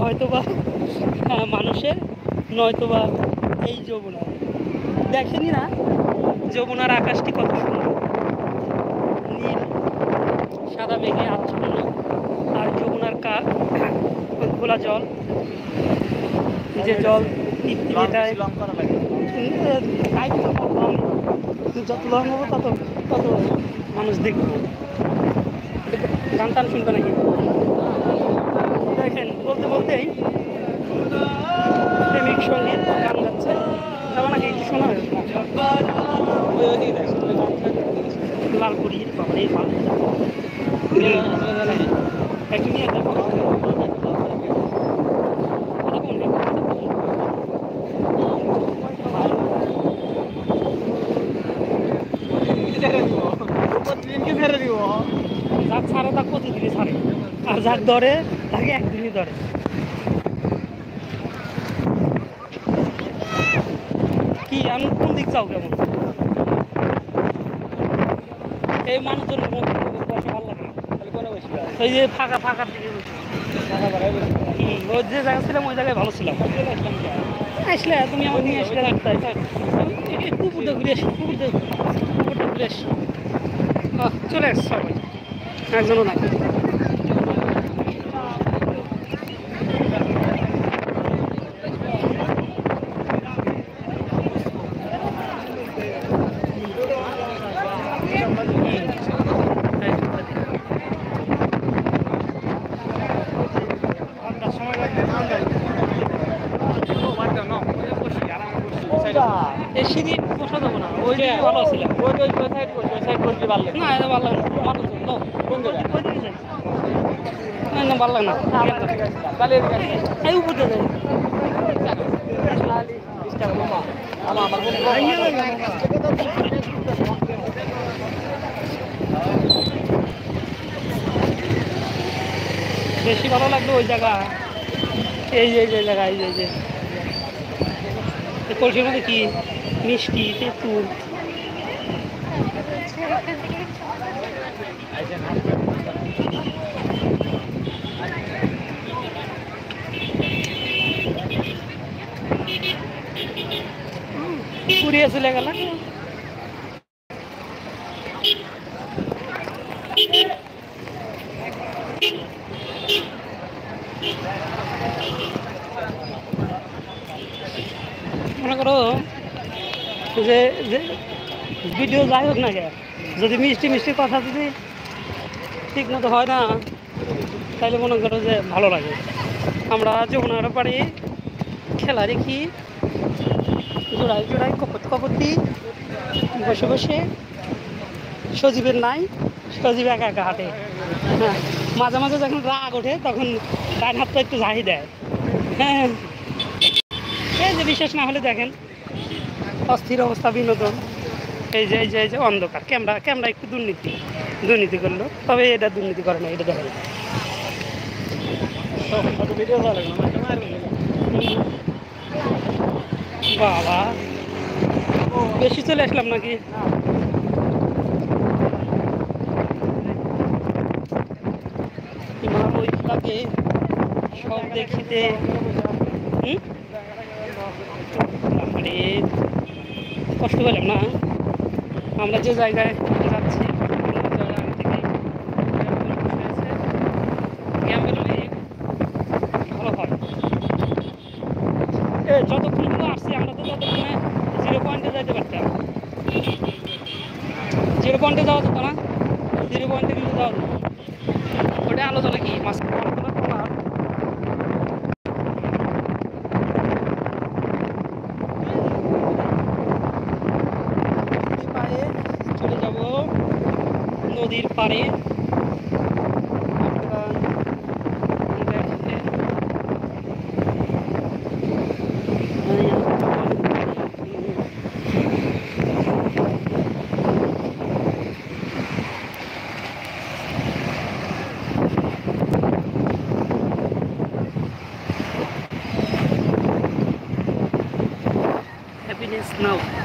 হয়তোবা মানুষের, নয়তোবা এই যমুনা। দেখেনি না যমুনার আকাশটি কত সুন্দর, নীল সাদা মেঘে আচ্ছন্ন, আর যমুনার খোলা জল, যে জল যত লং হবো তত তত মানুষ দেখবো। গান টান শুনবে নাকি? দেখেন বলতে বলতেই প্রেমিক সঙ্গীত গান গাচ্ছে, যাবো নাকি একটু শোনা হয়? লালপুরির বাবারে একটু নিয়ে দেখো। যাক ছাড়ে তা প্রতিদিনই ছাড়ে, আর যাক ধরে তাকে একদিনই ধরে। কি আমি কোন দিক চাও কেমন? এই মানুষজনের ভালো লাগে ওই যে ফাঁকা ফাঁকার দিকে ওই যে জায়গা ছিলাম ওই জায়গায় ভালো ছিলাম। আসলে তুমি আমার নিয়ে আসলে রাখতে কুকুরটা ঘুরে আসি, কুকুরটা ঘুরে আসি। চলে আসছে সবাই, একজনও নাই। এই সিঁড়ি বসা দেবো না, ওই দিকে ভালো ছিল। না এটা ভালো লাগে না, মানুষজন না ভালো লাগে না। এই উপর দিয়ে বেশি ভালো লাগলো ওই জায়গা, এই যে জায়গা, এই যে কলসির মধ্যে কি মিষ্টি তেঁতুল। পুড়িয়ে চলে গেল। মনে করো যে ভিডিও যাই হোক না কে, যদি মিষ্টি মিষ্টি কথা যদি ঠিক মতো হয় না, তাহলে মনে করো যে ভালো লাগে। আমরা যমুনার পাড়ে খেলা দেখি, জোড়াই জোড়াই কপতি বসে বসে। সজীবের নাই, সজীব একা একা হাঁটে। হ্যাঁ, মাঝে মাঝে যখন রাগ ওঠে তখন ডাইন হাতটা একটু ঝাঁহি দেয়। হ্যাঁ, এই যে বিশেষ না হলে দেখেন অস্থির অবস্থা, বিনোদন। এই যে এই যে অন্ধকার, ক্যামেরা একটু দুর্নীতি করলো, তবে এটা দুর্নীতি করে না, এটা দেখেন। বাবা বেশি চলে আসলাম নাকি? ওইটাকে সব দেখিতে কষ্ট পেলাম না। আমরা যে জায়গায় যাচ্ছি ভালো হয়। যতক্ষণ আসছি আমরা তো ততক্ষণে 0 পয়েন্টে যাইতে পারতাম। 0 পয়েন্টে যাওয়া যেত না, 0 পয়েন্টে কিন্তু যাওয়া যেত। ওটা আলোচনা কি মাছ চলে যাব নদীর পাড়ে। Happiness now.